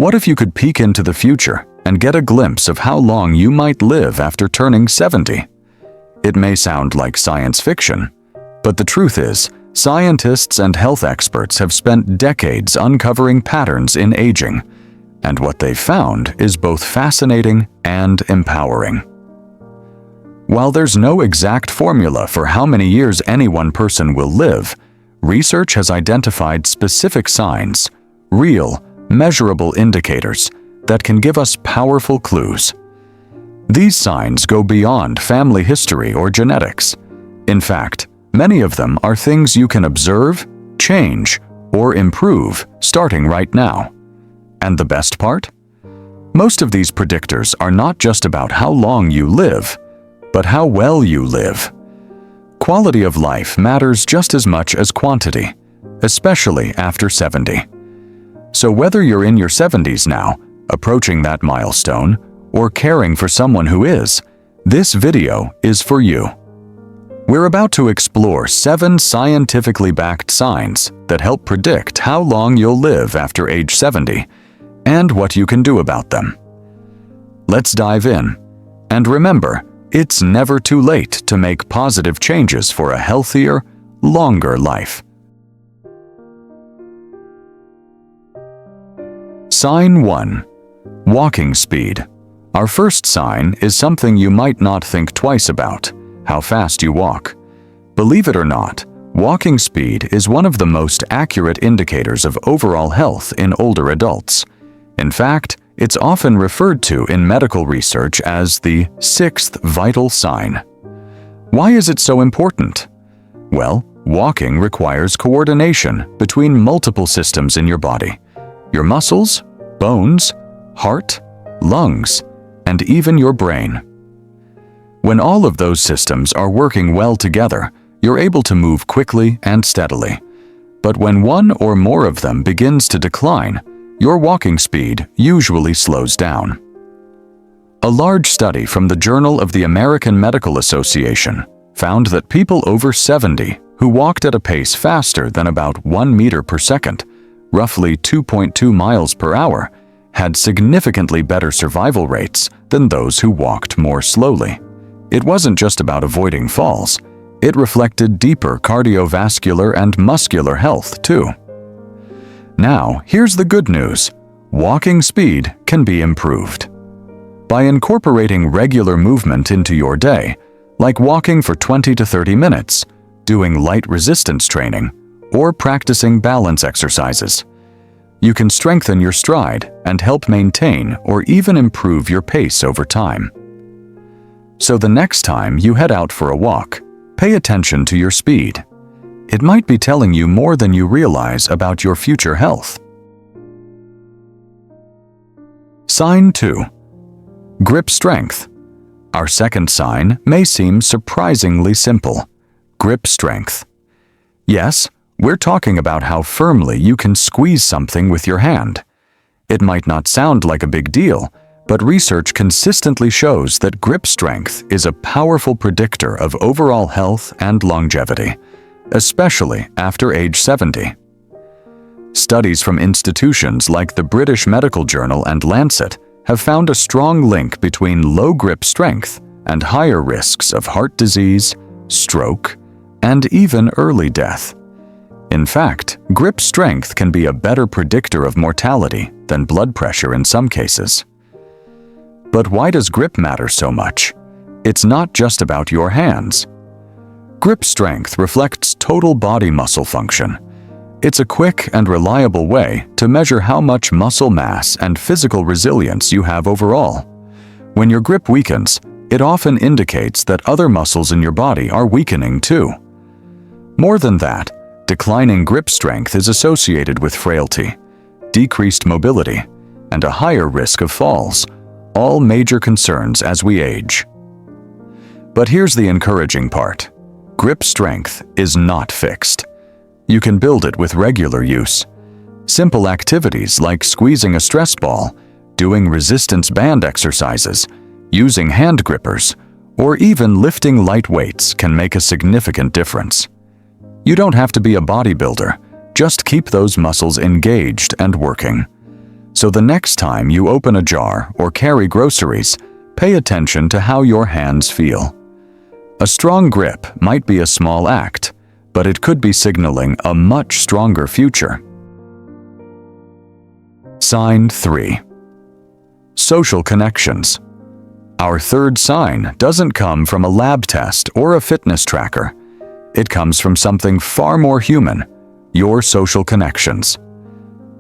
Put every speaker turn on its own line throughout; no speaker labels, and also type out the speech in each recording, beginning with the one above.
What if you could peek into the future and get a glimpse of how long you might live after turning 70? It may sound like science fiction, but the truth is, scientists and health experts have spent decades uncovering patterns in aging, and what they've found is both fascinating and empowering. While there's no exact formula for how many years any one person will live, research has identified specific signs, real, measurable indicators that can give us powerful clues. These signs go beyond family history or genetics. In fact, many of them are things you can observe, change, or improve starting right now. And the best part? Most of these predictors are not just about how long you live, but how well you live. Quality of life matters just as much as quantity, especially after 70. So whether you're in your 70s now, approaching that milestone, or caring for someone who is, this video is for you. We're about to explore 7 scientifically backed signs that help predict how long you'll live after age 70 and what you can do about them. Let's dive in. And remember, it's never too late to make positive changes for a healthier, longer life. Sign 1. Walking speed. Our first sign is something you might not think twice about: how fast you walk. Believe it or not, walking speed is one of the most accurate indicators of overall health in older adults. In fact, it's often referred to in medical research as the 6th vital sign. Why is it so important? Well, walking requires coordination between multiple systems in your body: your muscles, bones, heart, lungs, and even your brain. When all of those systems are working well together, you're able to move quickly and steadily. But when one or more of them begins to decline, your walking speed usually slows down. A large study from the Journal of the American Medical Association found that people over 70 who walked at a pace faster than about 1 meter per second, roughly 2.2 miles per hour, had significantly better survival rates than those who walked more slowly. It wasn't just about avoiding falls. It reflected deeper cardiovascular and muscular health, too. Now, here's the good news. Walking speed can be improved. By incorporating regular movement into your day, like walking for 20 to 30 minutes, doing light resistance training, or practicing balance exercises, you can strengthen your stride and help maintain or even improve your pace over time. So the next time you head out for a walk, pay attention to your speed. It might be telling you more than you realize about your future health. Sign 2. Grip strength. Our second sign may seem surprisingly simple: grip strength. Yes, we're talking about how firmly you can squeeze something with your hand. It might not sound like a big deal, but research consistently shows that grip strength is a powerful predictor of overall health and longevity, especially after age 70. Studies from institutions like the British Medical Journal and Lancet have found a strong link between low grip strength and higher risks of heart disease, stroke, and even early death. In fact, grip strength can be a better predictor of mortality than blood pressure in some cases. But why does grip matter so much? It's not just about your hands. Grip strength reflects total body muscle function. It's a quick and reliable way to measure how much muscle mass and physical resilience you have overall. When your grip weakens, it often indicates that other muscles in your body are weakening too. More than that, declining grip strength is associated with frailty, decreased mobility, and a higher risk of falls, all major concerns as we age. But here's the encouraging part. Grip strength is not fixed. You can build it with regular use. Simple activities like squeezing a stress ball, doing resistance band exercises, using hand grippers, or even lifting light weights can make a significant difference. You don't have to be a bodybuilder, just keep those muscles engaged and working. So the next time you open a jar or carry groceries, pay attention to how your hands feel. A strong grip might be a small act, but it could be signaling a much stronger future. Sign 3. Social connections. Our third sign doesn't come from a lab test or a fitness tracker. It comes from something far more human: your social connections.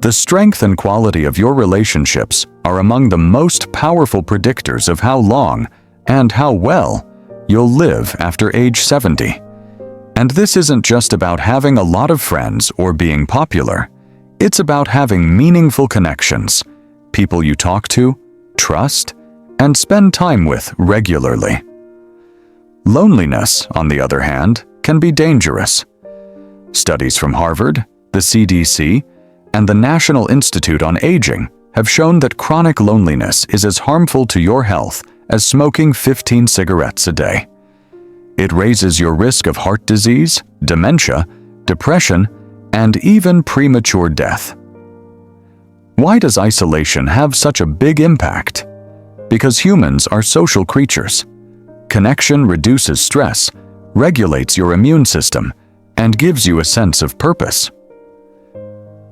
The strength and quality of your relationships are among the most powerful predictors of how long and how well you'll live after age 70. And this isn't just about having a lot of friends or being popular. It's about having meaningful connections, people you talk to, trust, and spend time with regularly. Loneliness, on the other hand, can be dangerous. Studies from Harvard, the CDC, and the National Institute on Aging have shown that chronic loneliness is as harmful to your health as smoking 15 cigarettes a day. It raises your risk of heart disease, dementia, depression, and even premature death. Why does isolation have such a big impact? Because humans are social creatures. Connection reduces stress, regulates your immune system, and gives you a sense of purpose.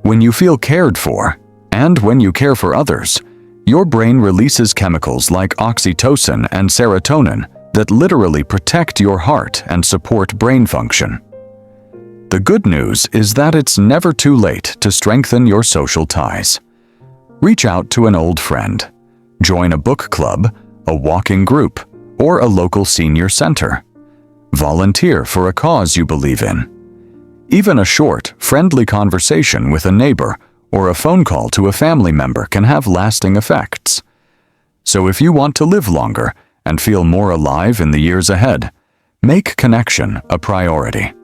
When you feel cared for, and when you care for others, your brain releases chemicals like oxytocin and serotonin that literally protect your heart and support brain function. The good news is that it's never too late to strengthen your social ties. Reach out to an old friend. Join a book club, a walking group, or a local senior center. Volunteer for a cause you believe in. Even a short, friendly conversation with a neighbor or a phone call to a family member can have lasting effects. So if you want to live longer and feel more alive in the years ahead, make connection a priority.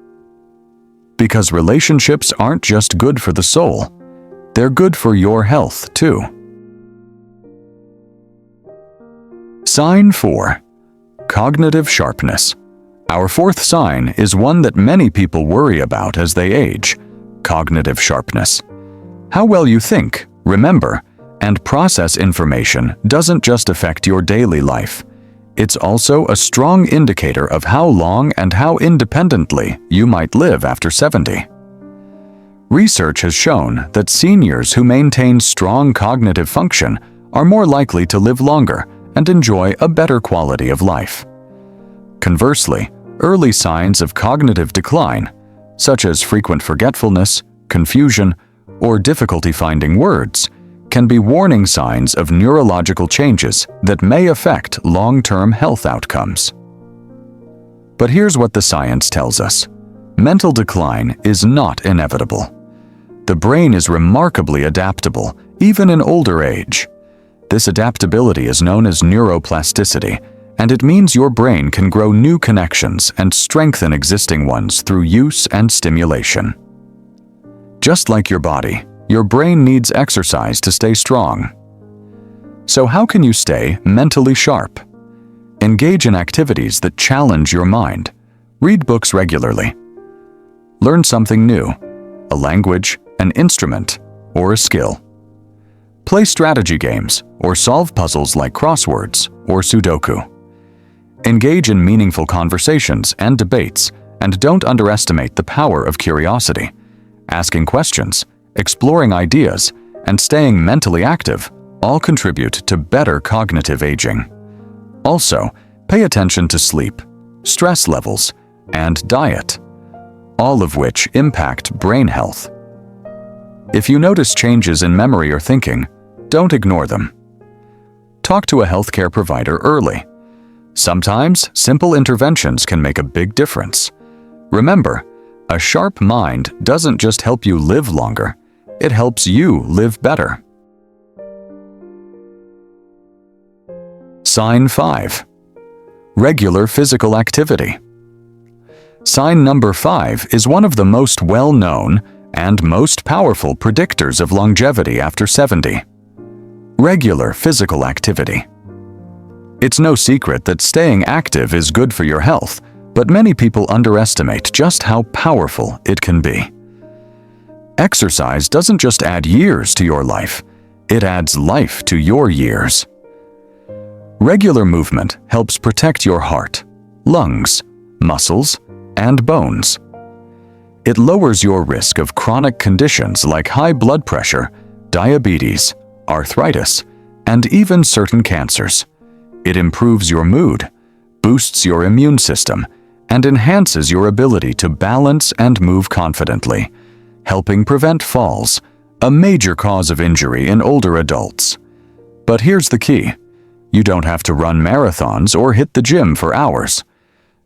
Because relationships aren't just good for the soul, they're good for your health too. Sign 4. Cognitive sharpness. Our fourth sign is one that many people worry about as they age: cognitive sharpness. How well you think, remember, and process information doesn't just affect your daily life. It's also a strong indicator of how long and how independently you might live after 70. Research has shown that seniors who maintain strong cognitive function are more likely to live longer and enjoy a better quality of life. Conversely, early signs of cognitive decline, such as frequent forgetfulness, confusion, or difficulty finding words, can be warning signs of neurological changes that may affect long-term health outcomes. But here's what the science tells us. Mental decline is not inevitable. The brain is remarkably adaptable, even in older age. This adaptability is known as neuroplasticity, and it means your brain can grow new connections and strengthen existing ones through use and stimulation. Just like your body, your brain needs exercise to stay strong. So how can you stay mentally sharp? Engage in activities that challenge your mind. Read books regularly. Learn something new, a language, an instrument, or a skill. Play strategy games or solve puzzles like crosswords or Sudoku. Engage in meaningful conversations and debates, and don't underestimate the power of curiosity. Asking questions, exploring ideas, and staying mentally active all contribute to better cognitive aging. Also, pay attention to sleep, stress levels, and diet, all of which impact brain health. If you notice changes in memory or thinking, don't ignore them. Talk to a healthcare provider early. Sometimes, simple interventions can make a big difference. Remember, a sharp mind doesn't just help you live longer, it helps you live better. Sign 5. Regular physical activity. Sign number 5 is one of the most well-known and most powerful predictors of longevity after 70. Regular physical activity. It's no secret that staying active is good for your health, but many people underestimate just how powerful it can be. Exercise doesn't just add years to your life, It adds life to your years. Regular movement helps protect your heart, lungs, muscles, and bones. It lowers your risk of chronic conditions like high blood pressure, diabetes, arthritis, and even certain cancers. It improves your mood, boosts your immune system, and enhances your ability to balance and move confidently, helping prevent falls, a major cause of injury in older adults. But here's the key. You don't have to run marathons or hit the gym for hours.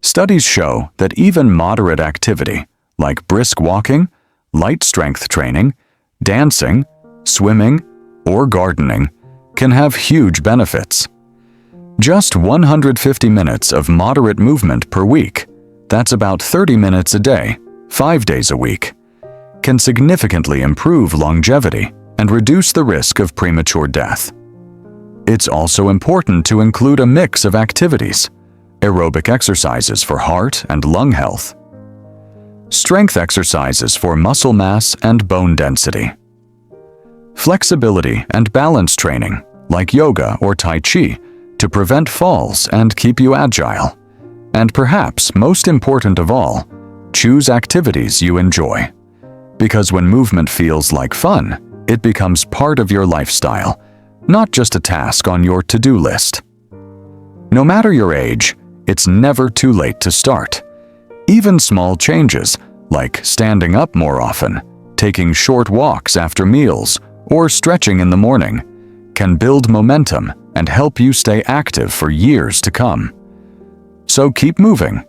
Studies show that even moderate activity, like brisk walking, light strength training, dancing, swimming, or gardening, can have huge benefits. Just 150 minutes of moderate movement per week, that's about 30 minutes a day, 5 days a week, can significantly improve longevity and reduce the risk of premature death. It's also important to include a mix of activities: aerobic exercises for heart and lung health, strength exercises for muscle mass and bone density, flexibility and balance training like yoga or Tai Chi to prevent falls and keep you agile, and perhaps most important of all, choose activities you enjoy. Because when movement feels like fun, it becomes part of your lifestyle, not just a task on your to-do list. No matter your age, it's never too late to start. Even small changes, like standing up more often, taking short walks after meals, or stretching in the morning, can build momentum and help you stay active for years to come. So keep moving.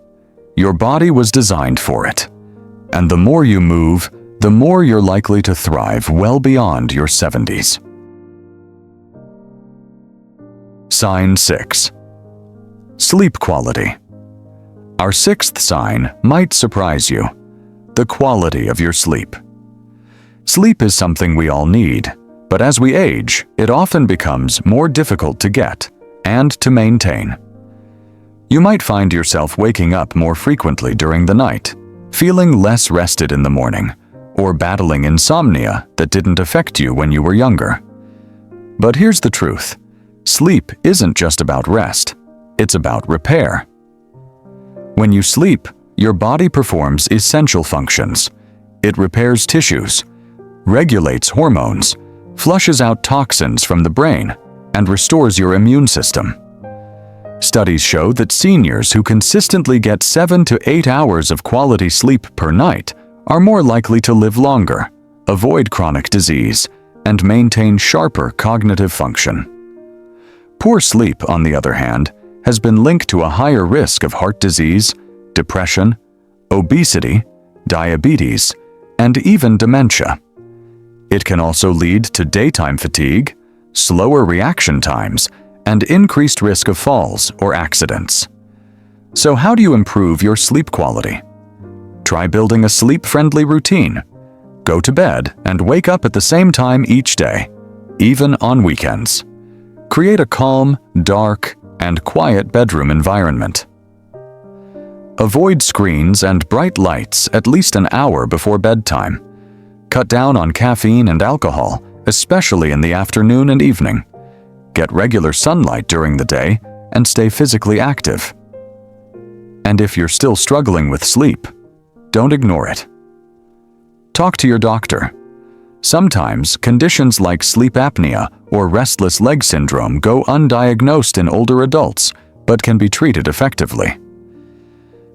Your body was designed for it. And the more you move, the more you're likely to thrive well beyond your 70s. Sign 6. Sleep quality. Our sixth sign might surprise you: the quality of your sleep. Sleep is something we all need, but as we age, it often becomes more difficult to get and to maintain. You might find yourself waking up more frequently during the night, feeling less rested in the morning, or battling insomnia that didn't affect you when you were younger. But here's the truth: sleep isn't just about rest, it's about repair. When you sleep, your body performs essential functions. It repairs tissues, regulates hormones, flushes out toxins from the brain, and restores your immune system. Studies show that seniors who consistently get 7 to 8 hours of quality sleep per night are more likely to live longer, avoid chronic disease, and maintain sharper cognitive function. Poor sleep, on the other hand, has been linked to a higher risk of heart disease, depression, obesity, diabetes, and even dementia. It can also lead to daytime fatigue, slower reaction times, and increased risk of falls or accidents. So how do you improve your sleep quality? Try building a sleep-friendly routine. Go to bed and wake up at the same time each day, even on weekends. Create a calm, dark, and quiet bedroom environment. Avoid screens and bright lights at least an hour before bedtime. Cut down on caffeine and alcohol, especially in the afternoon and evening. Get regular sunlight during the day and stay physically active. And if you're still struggling with sleep, don't ignore it. Talk to your doctor. Sometimes conditions like sleep apnea or restless leg syndrome go undiagnosed in older adults, but can be treated effectively.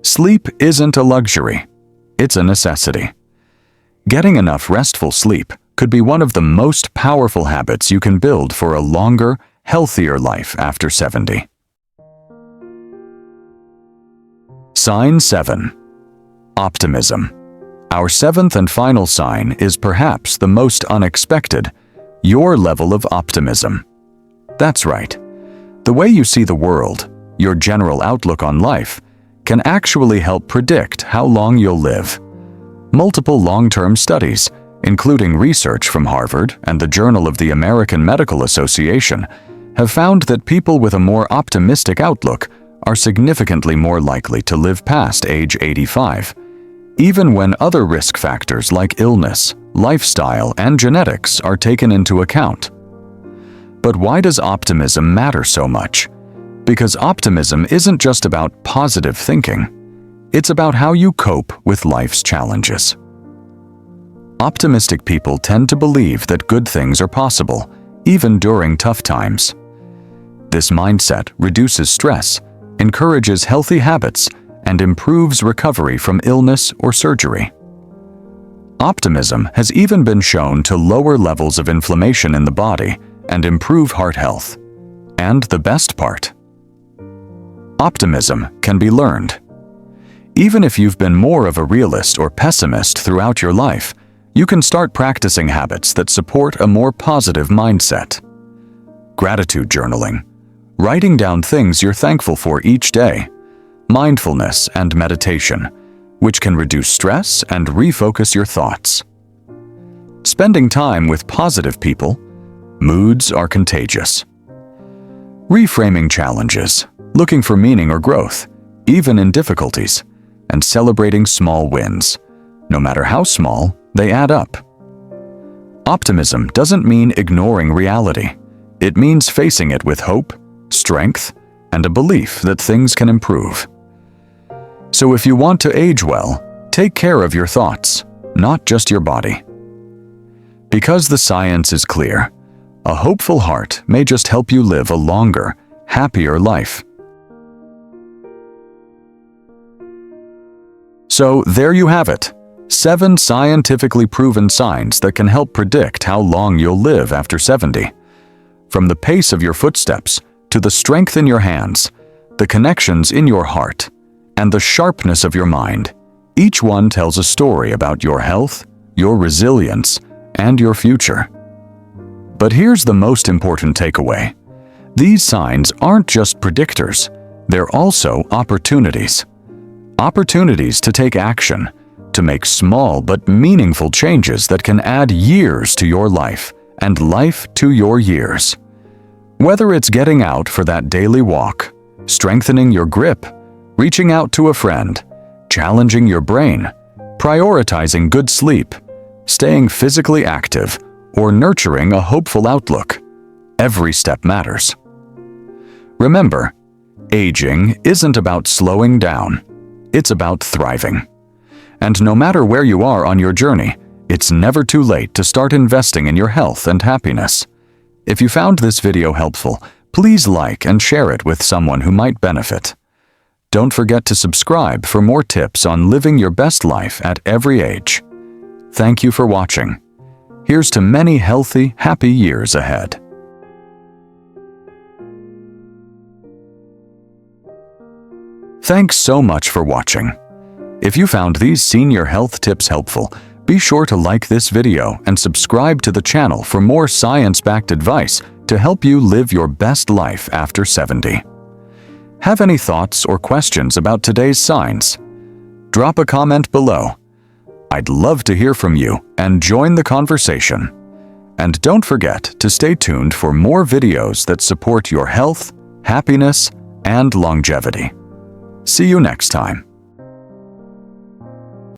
Sleep isn't a luxury, it's a necessity. Getting enough restful sleep could be one of the most powerful habits you can build for a longer, healthier life after 70. Sign 7. Optimism. Our seventh and final sign is perhaps the most unexpected: your level of optimism. That's right. The way you see the world, your general outlook on life, can actually help predict how long you'll live. Multiple long-term studies, including research from Harvard and the Journal of the American Medical Association, have found that people with a more optimistic outlook are significantly more likely to live past age 85, even when other risk factors like illness, lifestyle, and genetics are taken into account. But why does optimism matter so much? Because optimism isn't just about positive thinking. It's about how you cope with life's challenges. Optimistic people tend to believe that good things are possible, even during tough times. This mindset reduces stress, encourages healthy habits, and improves recovery from illness or surgery. Optimism has even been shown to lower levels of inflammation in the body and improve heart health. And the best part: optimism can be learned. Even if you've been more of a realist or pessimist throughout your life, you can start practicing habits that support a more positive mindset. Gratitude journaling, writing down things you're thankful for each day, mindfulness and meditation, which can reduce stress and refocus your thoughts. Spending time with positive people, moods are contagious. Reframing challenges, looking for meaning or growth, even in difficulties, and celebrating small wins. No matter how small, they add up. Optimism doesn't mean ignoring reality. It means facing it with hope, strength, and a belief that things can improve. So if you want to age well, take care of your thoughts, not just your body. Because the science is clear, a hopeful heart may just help you live a longer, happier life. So there you have it, 7 scientifically proven signs that can help predict how long you'll live after 70. From the pace of your footsteps, to the strength in your hands, the connections in your heart, and the sharpness of your mind, each one tells a story about your health, your resilience, and your future. But here's the most important takeaway. These signs aren't just predictors, they're also opportunities. Opportunities to take action, to make small but meaningful changes that can add years to your life and life to your years. Whether it's getting out for that daily walk, strengthening your grip, reaching out to a friend, challenging your brain, prioritizing good sleep, staying physically active, or nurturing a hopeful outlook, every step matters. Remember, aging isn't about slowing down. It's about thriving. And no matter where you are on your journey, it's never too late to start investing in your health and happiness. If you found this video helpful, please like and share it with someone who might benefit. Don't forget to subscribe for more tips on living your best life at every age. Thank you for watching. Here's to many healthy, happy years ahead. Thanks so much for watching. If you found these senior health tips helpful, be sure to like this video and subscribe to the channel for more science-backed advice to help you live your best life after 70. Have any thoughts or questions about today's signs? Drop a comment below. I'd love to hear from you and join the conversation. And don't forget to stay tuned for more videos that support your health, happiness, and longevity. See you next time.